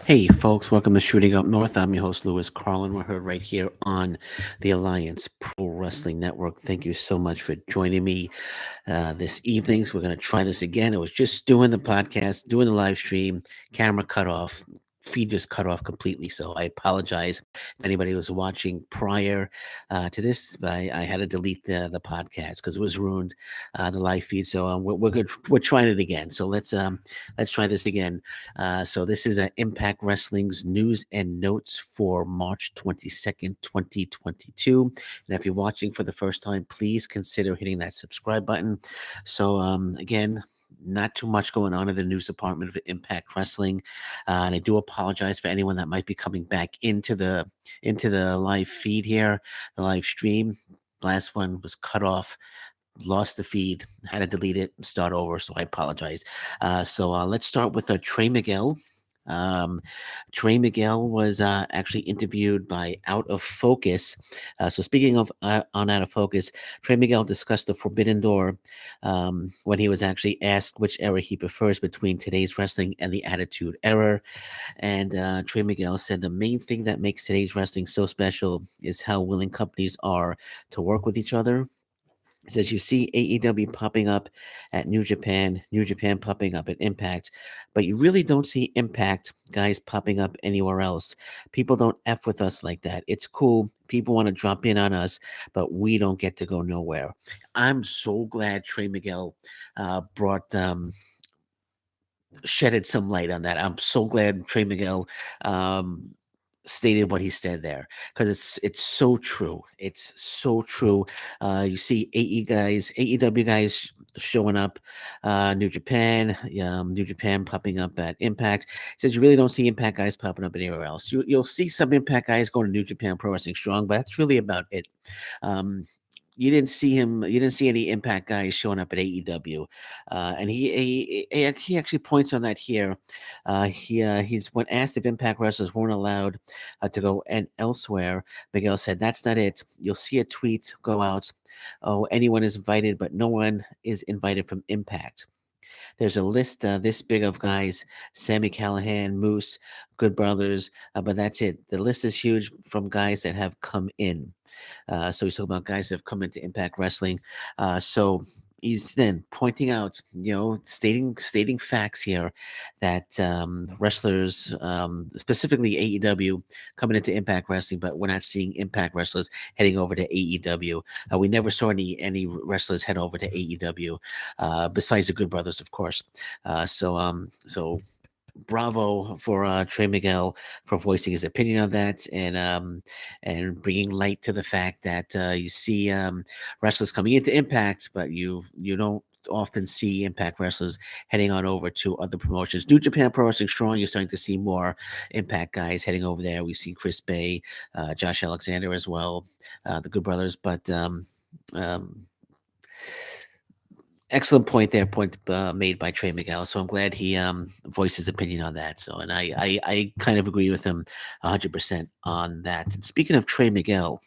Hey, folks, welcome to Shooting Up North. I'm your host, Lewis Carlin. We're heard right here on the Alliance Pro Wrestling Network. Thank you so much for joining me this evening. So we're going to try this again. I was just doing the podcast, doing the live stream, camera cut off. Feed just cut off completely, so I apologize if anybody was watching prior to this. I had to delete the podcast because it was ruined, the live feed. So we're good. We're trying it again. So let's try this again. So this is Impact Wrestling's news and notes for March 22nd, 2022. And if you're watching for the first time, please consider hitting that subscribe button. So again, not too much going on in the news department of Impact Wrestling, and I do apologize for anyone that might be coming back into the live feed here, the live stream. Last one was cut off, lost the feed, had to delete it, start over. So I apologize. So let's start with Trey Miguel. Um, Trey Miguel was actually interviewed by Out of Focus. So speaking of on Out of Focus, Trey Miguel discussed the Forbidden Door when he was actually asked which era he prefers between today's wrestling and the Attitude Era. And Trey Miguel said the main thing that makes today's wrestling so special is how willing companies are to work with each other. It says you see AEW popping up at New Japan popping up at Impact, but you really don't see Impact guys popping up anywhere else. People don't F with us like that. It's cool. People want to drop in on us, but we don't get to go nowhere. I'm so glad Trey Miguel brought shedded some light on that. I'm so glad Trey Miguel um, stated what he said there because it's so true. It's so true. You see AEW guys showing up, New Japan popping up at Impact. Says you really don't see Impact guys popping up anywhere else. You'll see some Impact guys going to New Japan Pro Wrestling Strong, but that's really about it. Um, you didn't see him. You didn't see any Impact guys showing up at AEW, and he actually points on that here. He's when asked if Impact wrestlers weren't allowed to go and elsewhere, Miguel said, "That's not it. You'll see a tweet go out. Oh, anyone is invited, but no one is invited from Impact." There's a list this big of guys: Sammy Callahan, Moose, Good Brothers, but that's it. The list is huge from guys that have come in. So he's talking about guys that have come into Impact Wrestling. So he's then pointing out, stating facts here that wrestlers, specifically AEW, coming into Impact Wrestling, but we're not seeing Impact wrestlers heading over to AEW. We never saw any wrestlers head over to AEW, besides the Good Brothers, of course. So bravo for Trey Miguel for voicing his opinion on that and bringing light to the fact that you see wrestlers coming into Impact, but you don't often see Impact wrestlers heading on over to other promotions. New Japan Pro Wrestling Strong, you're starting to see more Impact guys heading over there. We've seen Chris Bay, Josh Alexander as well, the Good Brothers, but um, excellent point there, point made by Trey Miguel. So I'm glad he voiced his opinion on that. So, and I kind of agree with him 100% on that. And speaking of Trey Miguel,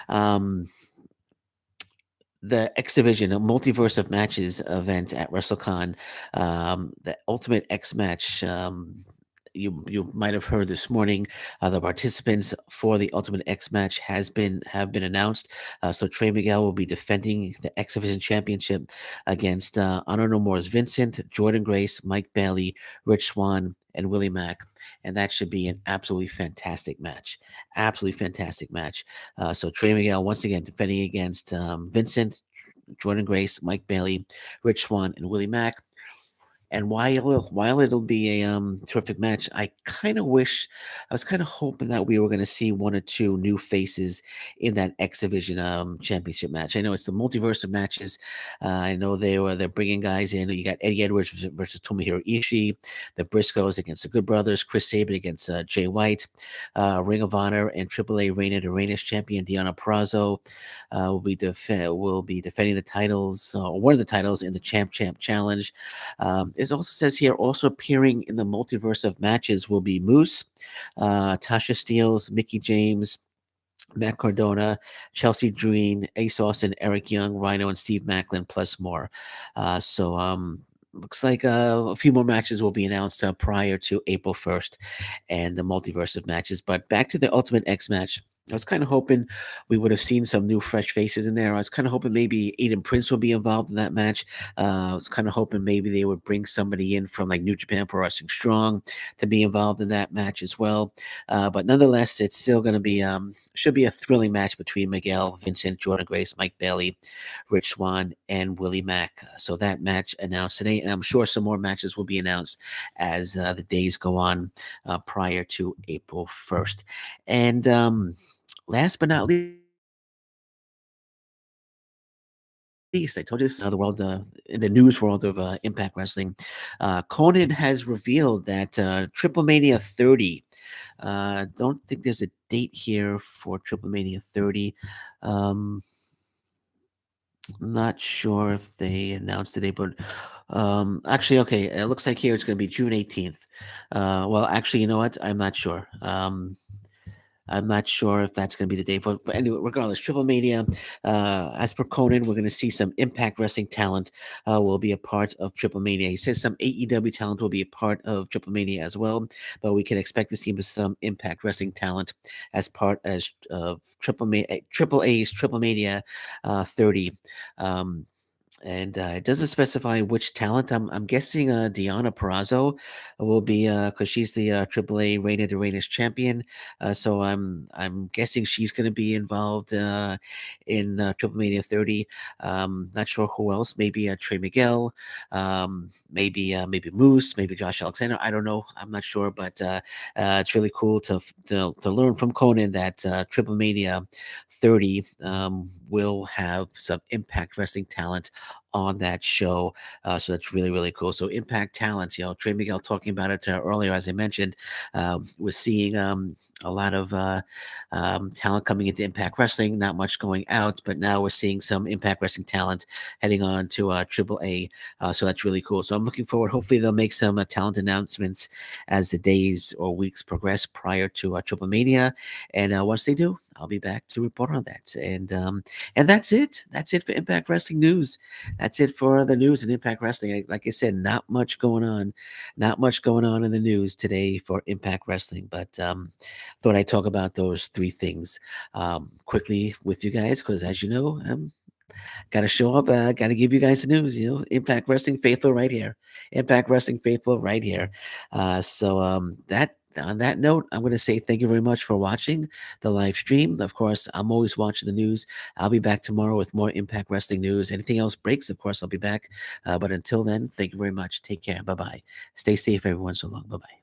um, the X Division, a multiverse of matches event at WrestleCon, the Ultimate X match. You might have heard this morning, the participants for the Ultimate X match have been announced. So Trey Miguel will be defending the X Division Championship against Honor No More's Vincent, Jordan Grace, Mike Bailey, Rich Swan, and Willie Mack, and that should be an absolutely fantastic match. Absolutely fantastic match. So Trey Miguel once again defending against Vincent, Jordan Grace, Mike Bailey, Rich Swan, and Willie Mack. And while it'll be a terrific match, I was kind of hoping that we were going to see one or two new faces in that X Division championship match. I know it's the multiverse of matches. I know they're bringing guys in. You got Eddie Edwards versus Tomohiro Ishii, the Briscoes against the Good Brothers, Chris Sabin against Jay White, Ring of Honor and AAA Reign of the Reignish champion Deonna Purrazzo will be defending the titles, one of the titles in the Champ Challenge. It also says here, also appearing in the multiverse of matches will be Moose, Tasha Steeles, Mickey James, Matt Cardona, Chelsea Green, Ace Austin, Eric Young, Rhino, and Steve Macklin, plus more. So looks like a few more matches will be announced prior to April 1st and the multiverse of matches. But back to the Ultimate X match. I was kind of hoping we would have seen some new fresh faces in there. I was kind of hoping maybe Aiden Prince would be involved in that match. I was kind of hoping maybe they would bring somebody in from like New Japan Pro Wrestling Strong to be involved in that match as well. But nonetheless, it's still going to be should be a thrilling match between Miguel, Vincent, Jordan Grace, Mike Bailey, Rich Swann, and Willie Mack. So that match announced today, and I'm sure some more matches will be announced as the days go on prior to April 1st. And last but not least, I told you this, the world, in the news world of Impact Wrestling, Conan has revealed that Triple Mania 30. Don't think there's a date here for Triple Mania 30. Um, Not sure if they announced today, but actually, okay, it looks like here it's going to be June 18th. Well, actually, you know what? I'm not sure if that's going to be the day for, but anyway, regardless, Triple Mania, as per Conan, we're going to see some Impact Wrestling talent will be a part of Triple Mania. He says some AEW talent will be a part of Triple Mania as well, but we can expect to see some Impact Wrestling talent as part as Triple A's Triple Mania 30. Um, and it doesn't specify which talent. I'm guessing Deanna Perrazzo will be because she's the AAA Reina de Reinas champion. So I'm guessing she's going to be involved in Triple Mania 30. Not sure who else. Maybe Trey Miguel. Maybe Moose. Maybe Josh Alexander. I don't know. I'm not sure, but it's really cool to learn from Conan that Triple Mania 30 will have some Impact Wrestling talent on that show. So that's really, really cool. So Impact talent, Trey Miguel talking about it earlier, as I mentioned, was seeing a lot of talent coming into Impact Wrestling, not much going out, but now we're seeing some Impact Wrestling talent heading on to AAA. So that's really cool. So I'm looking forward. Hopefully they'll make some talent announcements as the days or weeks progress prior to Triple Mania. And once they do, I'll be back to report on that. And that's it. That's it for Impact Wrestling news. That's it for the news and Impact Wrestling. Like I said, not much going on. Not much going on in the news today for Impact Wrestling, but thought I'd talk about those three things quickly with you guys because, as you know, got to show up, got to give you guys the news. Impact Wrestling faithful right here. Impact Wrestling faithful right here. That on that note, I'm going to say thank you very much for watching the live stream. Of course, I'm always watching the news. I'll be back tomorrow with more Impact Wrestling news. Anything else breaks, of course, I'll be back. But until then, thank you very much. Take care. Bye bye. Stay safe, everyone. So long. Bye bye.